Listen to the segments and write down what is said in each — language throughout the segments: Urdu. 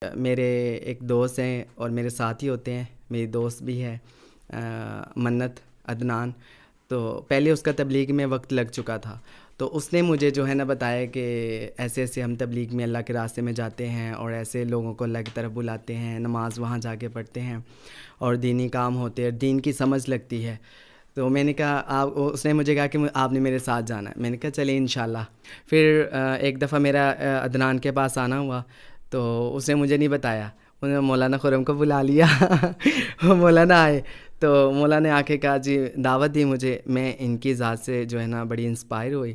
میرے ایک دوست ہیں اور میرے ساتھی ہوتے ہیں، میری دوست بھی ہے منت عدنان. تو پہلے اس کا تبلیغ میں وقت لگ چکا تھا، تو اس نے مجھے جو ہے نا بتایا کہ ایسے ایسے ہم تبلیغ میں اللہ کے راستے میں جاتے ہیں اور ایسے لوگوں کو اللہ کی طرف بلاتے ہیں، نماز وہاں جا کے پڑھتے ہیں اور دینی کام ہوتے ہیں، دین کی سمجھ لگتی ہے. تو میں نے کہا اس نے مجھے کہا کہ آپ نے میرے ساتھ جانا ہے. میں نے کہا چلیں انشاءاللہ. پھر ایک دفعہ میرا عدنان کے پاس آنا ہوا تو اس نے مجھے نہیں بتایا، انہوں نے مولانا خرم کو بلا لیا. مولانا آئے تو مولانا نے آ کے کہا جی دعوت دی مجھے. میں ان کی ذات سے جو ہے نا بڑی انسپائر ہوئی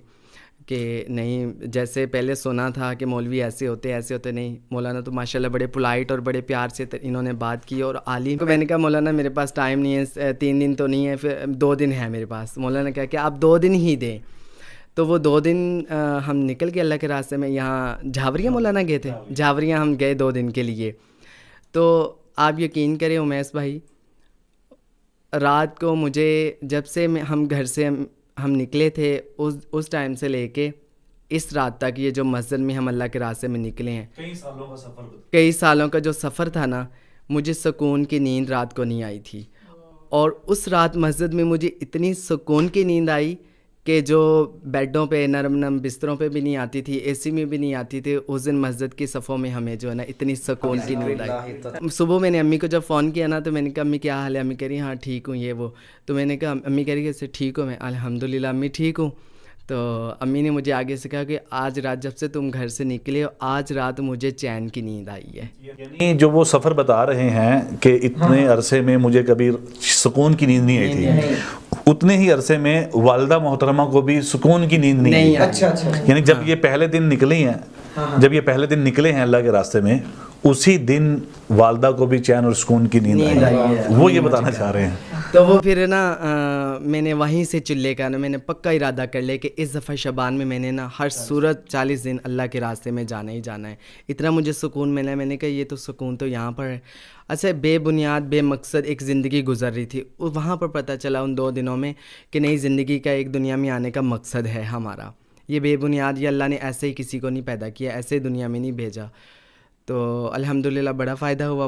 کہ نہیں، جیسے پہلے سنا تھا کہ مولوی ایسے ہوتے نہیں، مولانا تو ماشاءاللہ بڑے پولائٹ اور بڑے پیار سے انہوں نے بات کی. اور عالم کو میں نے کہا مولانا میرے پاس ٹائم نہیں ہے، 3 دن تو نہیں ہے، پھر 2 دن ہے میرے پاس. مولانا نے کہا کہ آپ 2 دن ہی دیں. تو وہ 2 دن ہم نکل کے اللہ کے راستے میں. یہاں جھاوریاں مولانا گئے تھے، جھاوریاں ہم گئے 2 دن کے لیے. تو آپ یقین کریں امیس بھائی، رات کو مجھے جب سے ہم گھر سے ہم نکلے تھے اس ٹائم سے لے کے اس رات تک، یہ جو مسجد میں ہم اللہ کے راستے میں نکلے ہیں، کئی سالوں کا جو سفر تھا نا، مجھے سکون کی نیند رات کو نہیں آئی تھی. اور اس رات مسجد میں مجھے اتنی سکون کی نیند آئی کہ جو بیڈوں پہ نرم بستروں پہ بھی نہیں آتی تھی، اے سی میں بھی نہیں آتی تھی. اس دن مسجد کی صفوں میں ہمیں جو ہے نا اتنی سکون کی نیند آئی. صبح میں نے امی کو جب فون کیا نا تو میں نے کہا امی کیا حال ہے؟ امی کہہ رہی ہاں ٹھیک ہوں یہ وہ. تو میں نے کہا امی کہہ رہی کیسے ٹھیک ہو؟ میں الحمدللہ امی ٹھیک ہوں. تو امی نے مجھے آگے سے کہا کہ آج رات جب سے تم گھر سے نکلے ہو، آج رات مجھے چین کی نیند آئی ہے. یعنی جو وہ سفر بتا رہے ہیں کہ اتنے عرصے میں مجھے کبھی سکون کی نیند نہیں آئی تھی، اتنے ہی عرصے میں والدہ محترمہ کو بھی سکون کی نیند نہیں آئی. اچھا. یعنی جب یہ پہلے دن نکلے ہیں اللہ کے راستے میں، اسی دن والدہ کو بھی چین اور سکون کی نیند آئی. وہ یہ بتانا چاہ رہے ہیں. تو وہ پھر نا میں نے وہیں سے چلے کا نا میں نے پکا ارادہ کر لیا کہ اس دفعہ شعبان میں نے نا ہر صورت 40 دن اللہ کے راستے میں جانا ہی جانا ہے. اتنا مجھے سکون ملا، میں نے کہا یہ تو سکون تو یہاں پر ہے. اچھا، بے بنیاد بے مقصد ایک زندگی گزر رہی تھی، وہاں پر پتہ چلا ان 2 دنوں میں کہ نئی زندگی کا ایک دنیا میں آنے کا مقصد ہے ہمارا. یہ بے بنیاد یہ اللہ نے ایسے ہی کسی کو نہیں پیدا کیا، ایسے دنیا میں نہیں بھیجا. تو الحمدللہ بڑا فائدہ ہوا.